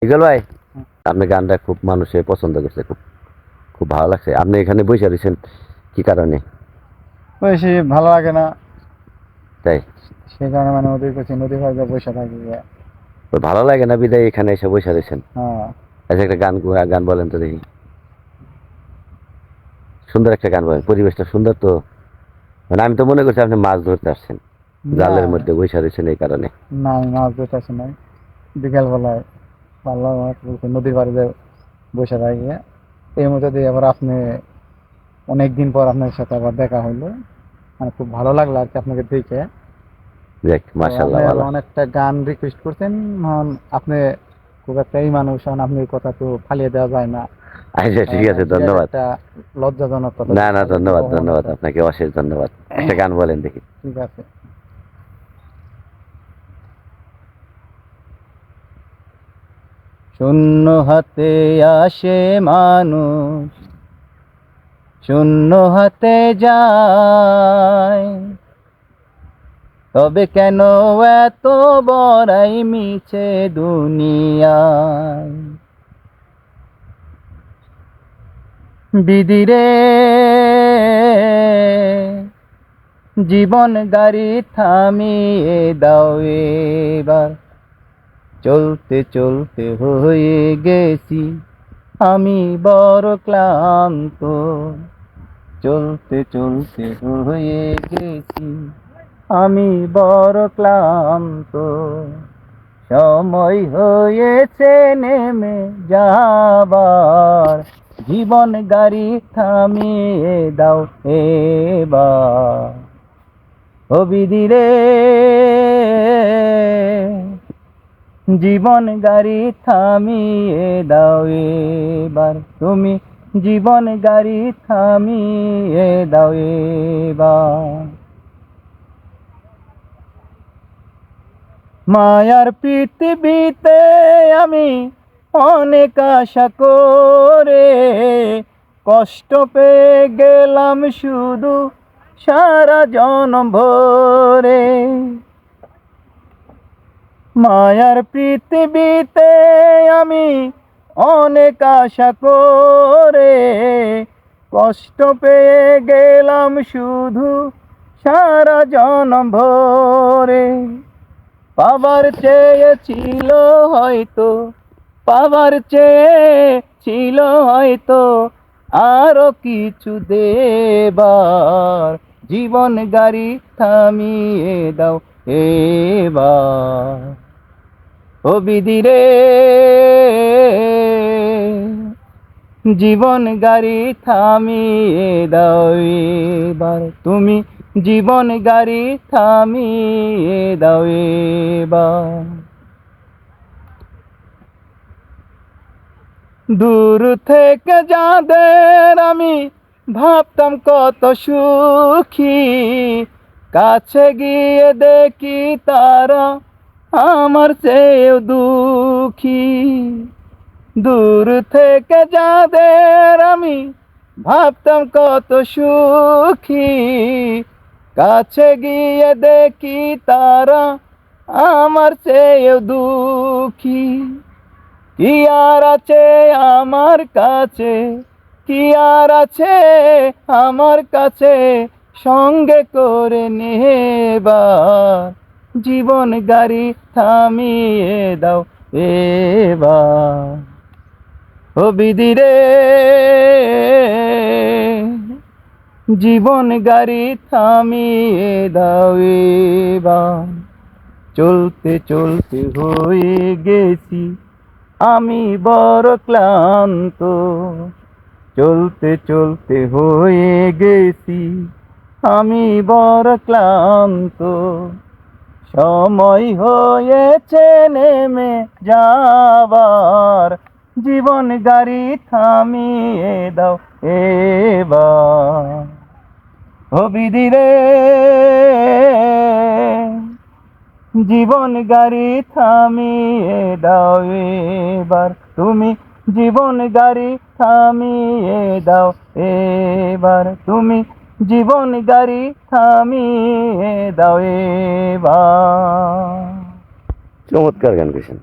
ইকবাল ভাই, আপনার গানটা খুব মানুষে পছন্দ করছে, খুব খুব ভালো লাগছে। আপনি এখানে বসে রয়েছেন কি কারণে? বেশি ভালো লাগে না, তাই? সে কারণে মানে নদীর কাছে নদী ভাগে বসে থাকি। ওই ভালো লাগে না বিদায় এখানে এসে বসে রয়েছেন। হ্যাঁ, আচ্ছা, একটা গান গান বলেন তো দেখি। সুন্দর একটা গান বলেন, পরিবেশটা সুন্দর তো। মানে আমি তো মনে করছি আপনি মাছ ধরতে আসছেন, না জালের মধ্যে বসে রয়েছেন এই কারণে। না আমি মাছ ধরতে আসি নাই। বিকেল বেলায় ভালো বলছে নদীর বাড়িতে বসে থাকি। এই মধ্যে দিয়ে আবার আপনি অনেকদিন পর আপনার সাথে আবার দেখা হইলো, মানে খুব ভালো লাগলো আর কি আপনাকে দেখে। দেখ, তো মাশাল্লাহ, আপনি ভালো। অনেকটা গান রিকোয়েস্ট করছেন, আপনি খুব একটা এই মানুষ আপনি কথা তো ফালিয়ে দেওয়া যায় না। আচ্ছা, ঠিক আছে, বিরাট ধন্যবাদ। একটা লজ্জাজনক কথা না যে না, ফালিয়ে দিব ধন্যবাদ মনে ধন্যবাদ, হয়। আপনাকে অশেষ ধন্যবাদ। একটা গান বলেন দেখি। ঠিক আছে। শূন্য হাতে আসে মানুষ, শূন্য হাতে যায়, তবে কেন এত বড়াই মিছে দুনিয়ায়। বিধিরে জীবন গাড়ি থামিয়ে দাও এবার, চলতে চলতে হয়ে গেছি আমি বড় ক্লান্ত, চলতে চলতে হয়ে গেছি আমি বড় ক্লান্ত। সময় হয়েছে নেমে যাবার, জীবন গাড়ি থামিয়ে দাও এবার। ও বিধিরে জীবন গাড়ি থামিয়ে দাও এবার, তুমি জীবন গাড়ি থামিয়ে দাও এবার। মায়ার পৃথিবীতে আমি অনেক আশা করে কষ্ট পেয়ে গেলাম শুধু সারা জনম ভরে। মায়ার পৃথিবীতে আমি অনেক আশা করে কষ্ট পেয়ে গেলাম শুধু সারা জনম ভরে। পাবার চেয়ে ছিল হয়তো, পাবার চেয়ে ছিল হয়তো আরো কিছু দেবার, জীবন গাড়ি থামিয়ে দাও এবার। ও বিধিরে জীবন গাড়ি থামিয়ে দাও এবার, তুমি জীবন গাড়ি থামিয়ে দাও এবার। দূর থেকে যাদের আমি ভাবতাম কত সুখী, কাছে গিয়ে দেখি তারা আমার চেয়েও দুঃখী। দূর থেকে যাদের আমি ভাবতাম কত সুখী, কাছে গিয়ে দেখি তারা আমার চেয়েও দুঃখী। কি আর আছে আমার কাছে, কি আর আছে আমার কাছে সঙ্গে করে নেবার, জীবন গাড়ি থামিয়ে দাও এবার। ও বিধিরে জীবন গাড়ি থামিয়ে দাও এবার, চলতে চলতে হয়ে গেছি আমি বড় ক্লান্ত, চলতে চলতে হয়ে গেছি আমি বড় ক্লান্ত। সময় হয়েছে নেমে যাবার, জীবন গাড়ি থামিয়ে দাও এবার। ও বিধিরে জীবন গাড়ি থামিয়ে দাও এবার, তুমি জীবন গাড়ি থামিয়ে দাও এবার, তুমি জীবন গাড়ি থামিয়ে দাও এবার। চমৎকার গান গেছেন।